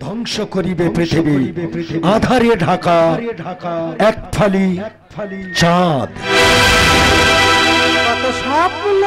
ধ্বংস করিবে পৃথিবী আধারে ঢাকা এক ফালি চাঁদ। কত স্বপ্ন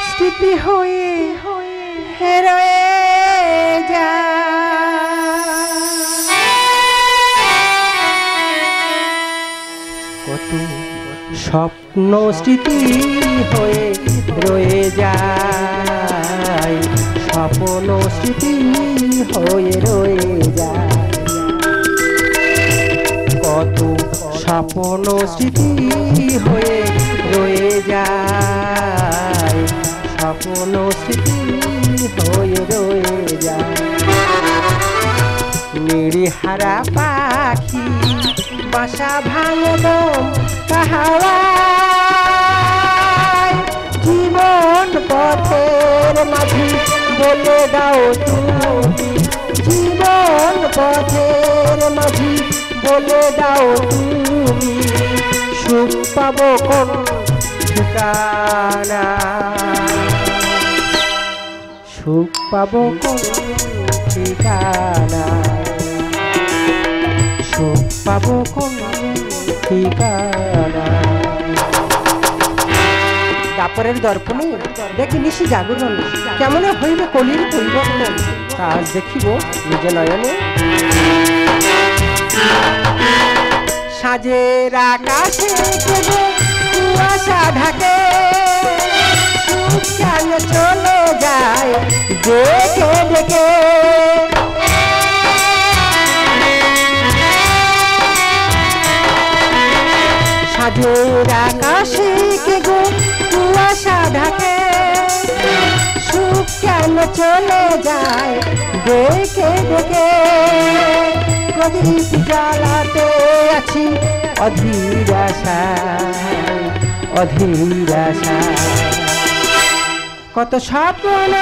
স্মৃতি হয়ে হেরয়ে কত স্বপ্ন স্মৃতি হয়ে রয়ে যায়, স্বপ্ন স্মৃতি হয়ে রয়ে যায়, কত স্বপ্ন স্মৃতি হয়ে রয়ে যায়, স্বপ্ন স্মৃতি হয়ে রয়ে যায়। নিরিহারা পাখি বাসা ভাঙদম কাহাওয়ায়, জীবন পথের মাঝি বলে দাও তুমি, জীবন পথের মাঝি বলে দাও তুমি, সুখ পাবো কোন ঠিকানা, সুখ পাবো কোন ঠিকানা, সুখ পাবো কোন ঠিকানা। দাপরের দর্পণে দেখি নিশি জাগরণ, কেমন হইবে কলির পরিবর্তন, আজ দেখিব নিজ নয়নে। সাজের আকাশে কেবল কুয়াশা ঢাকে, কেন চলে যায় ডেকে ডেকে, সাজের আকাশে কেগো কুয়াশা ঢাকে, সুখ কেন চলে যায় ডেকে ডেকে। প্রদীপ জ্বালাতে আছি অধীর আশায়, অধীর আশায়, কত স্বপ্ন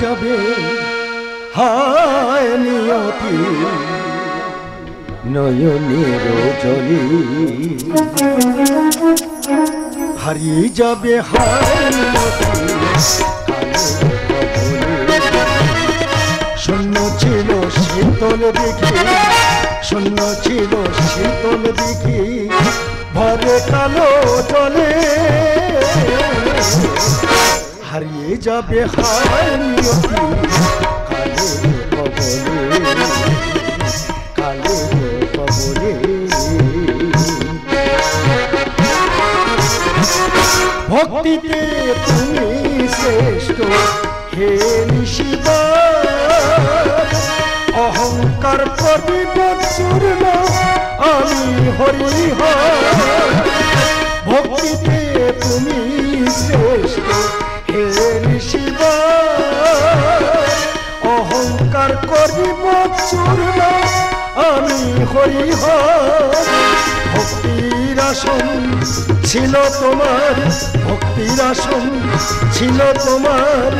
যাবে হায় নিয়তি নয়নের জলি, হারিয়ে যাবে হায় নিয়তি শূন্য ছিল শীতল দিঘি, শূন্য ছিল শীতল দিঘি ভরে কালো জলে, হারিয়ে যাবে হায় নিয়তি কালের কবলে, ভক্তিতে তুমি শ্রেষ্ঠ হে নিশিবা, অহংকার প্রদীপ চূর্ণ আমি হরিহর, ভক্তিতে তুমি শ্রেষ্ঠ হে শিবা, অহংকার করিব চূর্ণ আমি হরিহর। ভক্তির আসন ছিল তোমার, ভক্তির আসন ছিল তোমার,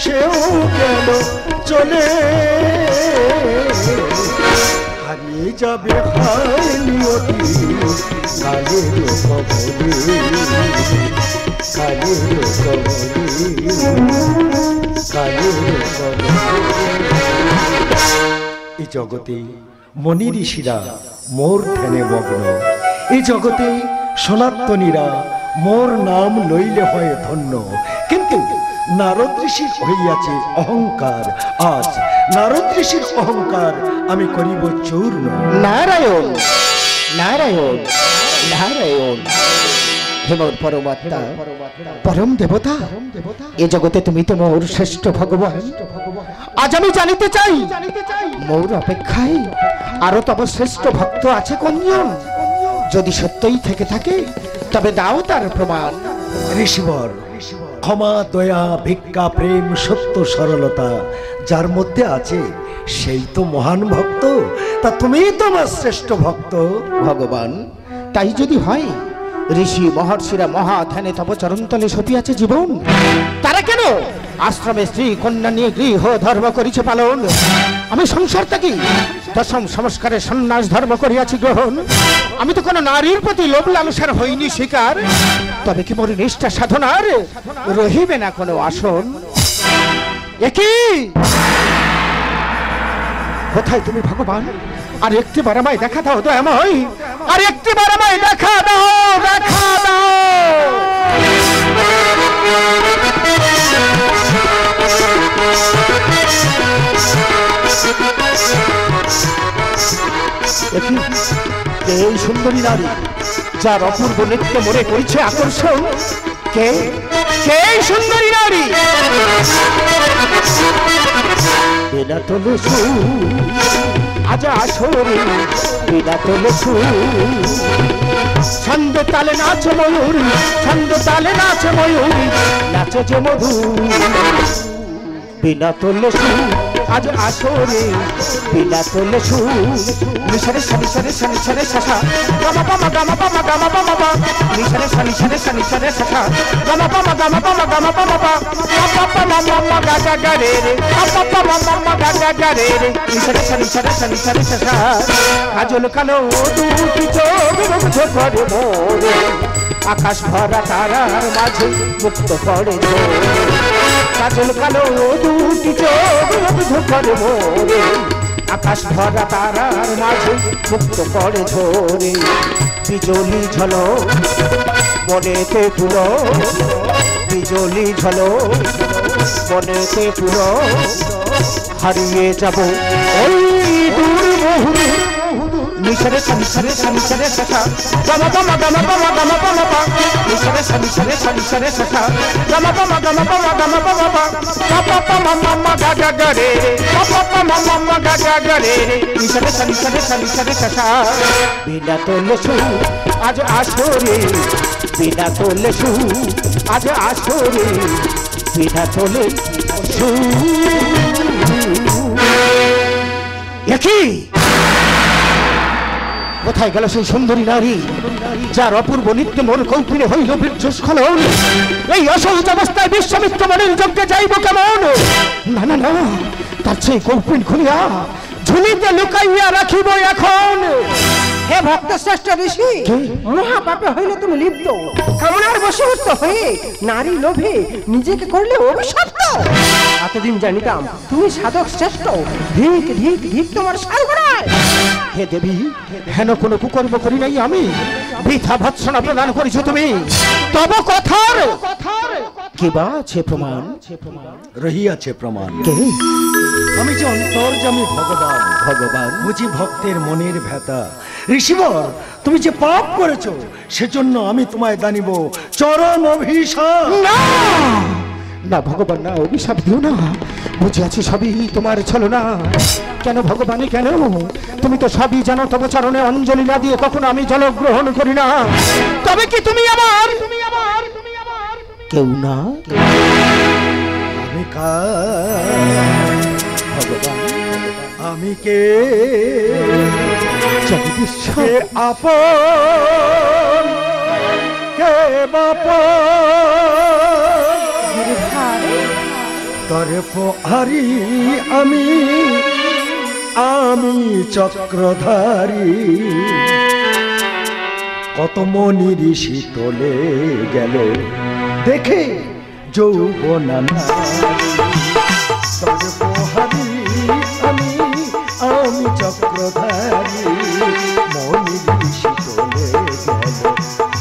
সেও গেল চলে, হারিয়ে যাবে হায় নিয়তি কালের কবলে, কালের কবলে, কালের কবলে। এই জগতে মনি ঋষিরা মোর ধ্যানে মগ্ন, এই জগতে সনাতনীরা মোর নাম লইলে হয় ধন্য, কিন্তু নারদ ঋষির হইয়াছে অহংকার, আজ নারদ ঋষির অহংকার আমি করিব চূর্ণ। নারায়ণ নারায়ণ নারায়ণ। হে মোর পরমাত্মা, পরম দেবতা, এ জগতে তুমি তো মোর শ্রেষ্ঠ ভগবান। আজ আমি জানিতে চাই মোর অপেক্ষায় আরো তব শ্রেষ্ঠ ভক্ত আছে কোনজন? যদি সত্যই থেকে থাকে তবে দাও তার প্রমাণ। ঋষিবর, ক্ষমা, দয়া, ভিক্ষা, প্রেম, সত্য, সরলতা যার মধ্যে আছে সেই তো মহান ভক্ত। তা তুমিই তো আমার শ্রেষ্ঠ ভক্ত। ভগবান, তাই যদি হয়, ঋষি মহর্ষিরা মহা ধ্যানে তব চরণতলে সপিয়াছে জীবন। তারা কেন আশ্রমে স্ত্রী কন্যা নিয়ে গৃহ ধর্ম করিছে পালন? আমি সংসার থেকে দশম সংস্কারে সন্ন্যাস ধর্ম করিয়াছি গ্রহণ। আমি তো কোনো নারীর প্রতি লোভ লালসার হইনি শিকার। তবে কি মোর নিষ্ঠা সাধনার রহিবে না কোনো আসন? একই কোথায় তুমি ভগবান? আর একটিবার আমায় দেখা দাও দয়াময়, আর একটিবার আমায় দেখা দাও, দেখা দাও। এই সুন্দরী নারী যার অপূর্ব নৃত্য মনে করেছে আকর্ষণ, কে কে এই সুন্দরী নারী? বিনা তোলে আজ আসরে, বিনা তোলে ছন্দ তালে নাচ ময়ূর, ছন্দ তালে নাচ ময়ূর, নাচে যে মধু। বিনা তোলে আজ আসরে, বিনা তোলে নিশারে সানি সারে সানি সারে শাখা, গামা পামা গামা পামা গামা পামা পা, নিশারে সানি সারে সানি সারে শাখা, গামা পামা গামা পামা গামা পামা পা, পাপা পামা মামা গাগা গারে রে, পাপা পামা মামা গাগা গারে রে, নিশারে সানি সারে সানি সারে শাখা। কাজল কালো দুটি চোখ মুগ্ধ করে মোরে, আকাশ ভরা তারার মাঝে মুক্ত করে কাজল কালো দুটি চোখ মুগ্ধ করে মোরে, আকাশ ভরা তারার মাঝে মুক্ত করে ঝরে। বিজলি ঝলো বনেতে পুরো, বিজলি ঝলো বনেতে পুরো, হারিয়ে যাব ওই দূর বহু নিশারে সানি সারে সানি সারে শাখা, গামা পামা গামা পামা গামা পামা পা, নিশারে সানি সারে সানি সারে শাখা, গামা পামা গামা পামা গামা পামা পা, পাপা পামা মামা গাগা গারে রে, পাপা পামা মামা গাগা গারে রে, নিশারে সানি সারে সানি সারে শাখা। বিনা তোলে আজ আসরে, বিনা তোলে আজ আসরে, বিনা তোলে একই কোথায় গেল সেই সুন্দরী নারী যার অপূর্ব নৃত্য মোর কৌপিনে হইল বীর্যস্খলন? এই অসহজ অবস্থায় বিশ্বামিত্র মনের যজ্ঞে যাইব কেমন? না না না, তার সেই কৌপিন খুলিয়া ঝুলিতে লুকাইয়া রাখিব এখন। হে ভক্ত শ্রেষ্ঠ ঋষি, মহাপাপে হইলে তুমি লিপ্ত, কামনার বশীভূত হয়ে নারী লোভে নিজেকে করলে অভিশপ্ত। এতদিন জানিতাম তুমি সাধক শ্রেষ্ঠ, ধিক ধিক ধিক তোমার সারগড়ায়। হে দেবী, হেন কোনো কুকর্ম করি নাই আমি, বৃথা ভৎসনা প্রদান করেছ তুমি। তব কথার কিবা আছে প্রমাণ? রহিয়াছে প্রমাণ। কে? আমি যে অন্তর্যামী ভগবান, ভগবান বুঝি ভক্তের মনের ব্যথা। ঋষিবর, তুমি যে পাপ করেছো সেজন্য আমি তোমায় দানিব চরম অভিশাপ। না না ভগবান, না, অভিশাপ দিও না। বুঝে আছি সবই তোমার ছলনা। কেন ভগবান কেন? তুমি তো সবই জানো, তবে চরণে অঞ্জলি না দিয়ে কখনো আমি জল গ্রহণ করি না। তবে কি তুমি আমার কেউ না? আমি ভগবান, আমি কে? জগদীশ্বর আপন কে বাপ, তরে প্রহারি আমি, আমি চক্রধারী। কত মনি ঋষি তোলে গেল দেখে যৌবনা তরে প্রহারি আমি, আমি চক্রধারী। মনি ঋষি তোলে গেল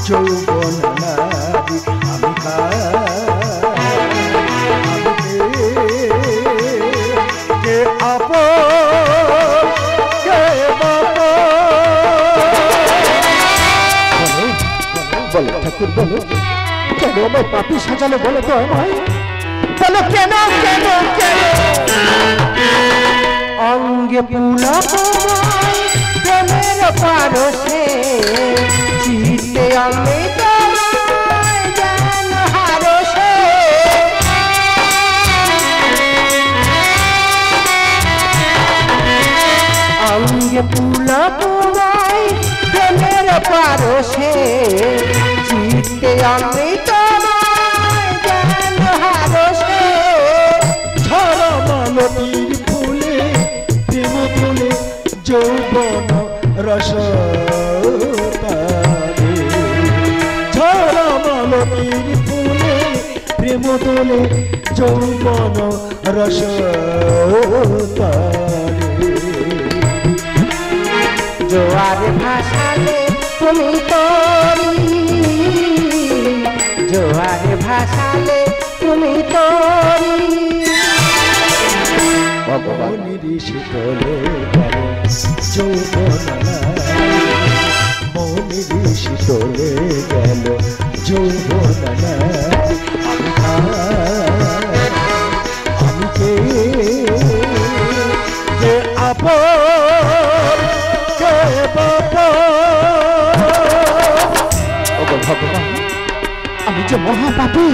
যৌবনা নারী, আমি ঠাকুর বলো কেন আমার পাপি সাজালো বলো তো আমায় বলো কেন কেন কেন অঙ্গে পুলক প্রেমের পারসে চিত্তে অমৃত জ্ঞান হারসে অঙ্গে পুলক প্রেমের পারসে চিত্তে অমৃত জ্ঞান হারসে ঝরা মালতীর ফুলে প্রেম তোলে যৌবন রস তারে ঝরা মালতীর ফুলে প্রেম তোলে যৌবন রস তারে জোয়ার ভাসালে তুমি তরি জোয়ার ভাসালে তুমি তরি ভগবানের শীতলে গেল যৌবন মনের শীতলে গেল যৌবন আমি কে যে আপন কে ভগবান আমি যে মহাপাপী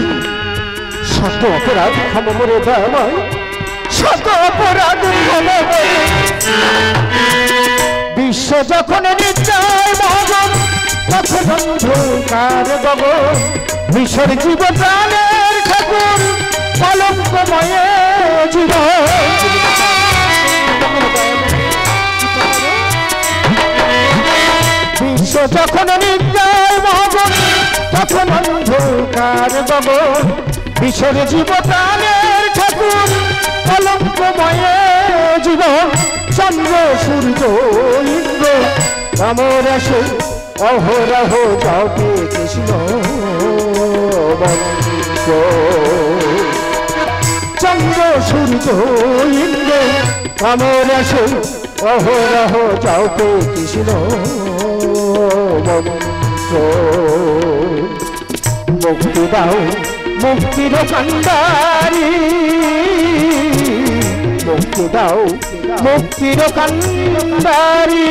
শত অপরাধ ক্ষমা করে দাও আমায় শত অপরাধ ক্ষমা করে বিশ্ব যখন নিশ্চয় ভগবান তখন অন্ধকার গগন মিশর জীব প্রাণের ঠাকুর কলঙ্কময় জীবন বিশ্ব যখন নির্জয় ভগবান তখন অন্ধকার গগন মিশর জীব প্রাণের ঠাকুর কলঙ্কময় জীবন চন্দ্র সূর্য ইন্দ্র রামরাস অহরহ জপে কৃষ্ণ মন্ত্র চন্দ্র সূর্য ইন্দ্র রামরাস অহরহ জপে কৃষ্ণ মন্ত্র মুক্তি দাও মুক্তির কান্ডারি মুক্তি দাও মুক্তির কান্ডারি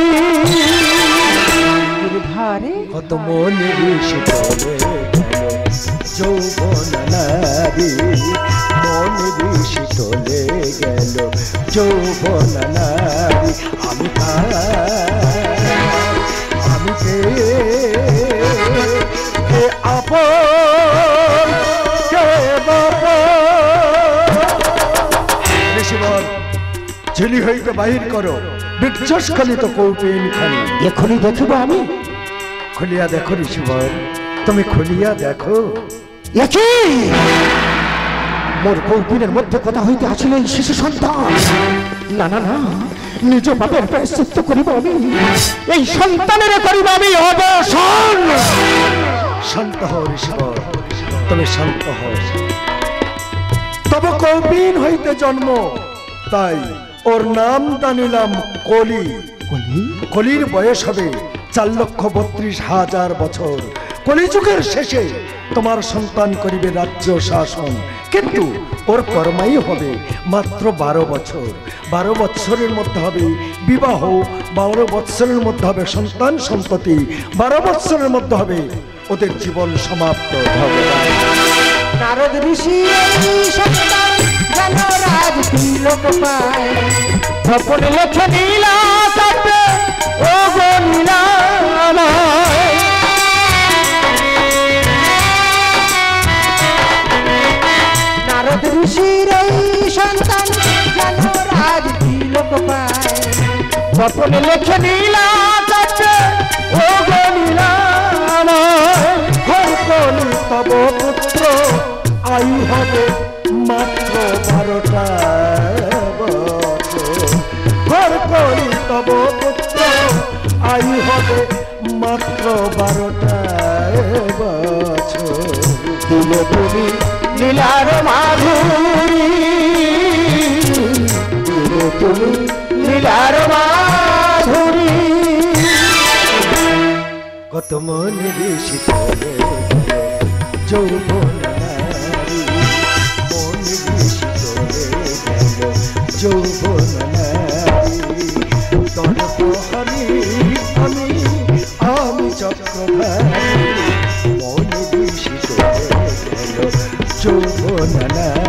ধারে কত মনের শীতলে যৌবন নারী মনের শীতলে গেল যৌবন নারী আমি আমি কে আপন কে ঋষিবর ঝিলি হইতে বাহির করো বিচ্ছস্খলিত কৌপিন খানি এখনই দেখিব আমি খুলিয়া দেখো ঋষিবর তুমি খুলিয়া দেখো একই মোর কৌপিনের মধ্যে কথা হইতে আছিল এই শিশু সন্তান না না না নিজ পাপের প্রায়শ্চিত্ত করিব আমি এই সন্তানের করিব আমি অবসান শান্ত হও ঋষিবর তুমি শান্ত হও তবে কৌপিন হইতে জন্ম তাই ওর নাম জানিলাম কলি কলির বয়স হবে 4,32,000 বছর কলিযুগের শেষে তোমার সন্তান করিবে রাজ্য শাসন কিন্তু ওর কর্মাই হবে মাত্র 12 বছর 12 বছরের মধ্যে হবে বিবাহ 12 বছরের মধ্যে হবে সন্তান সন্ততি 12 বছরের মধ্যে হবে ওদের জীবন সমাপ্ত ভগবান নারদ ঋষি সন্তান যেন রাজ তিলক পায় ভপন লেখে নীলা কাটে ও গো নীলা নারদ ঋষির সন্তান যেন রাজ তিলক পায় ভপন লেখে নীলা কাটে ও গো নীলা কলি তব পুত্র আয়ু হবে মাত্র 12টা বছর কলি তব পুত্র আয়ু হবে মাত্র 12টা বছর দিলে তুমি নীলার মাধুরী দিলে তুমি নীলার মাধুরী কত মন বেশি চলে গেল যৌবন নারী, মন বেশি চলে গেল যৌবন নারী। দর্পহারি আমি আমি চক্রধারী, মন বেশি চলে গেল যৌবন নারী।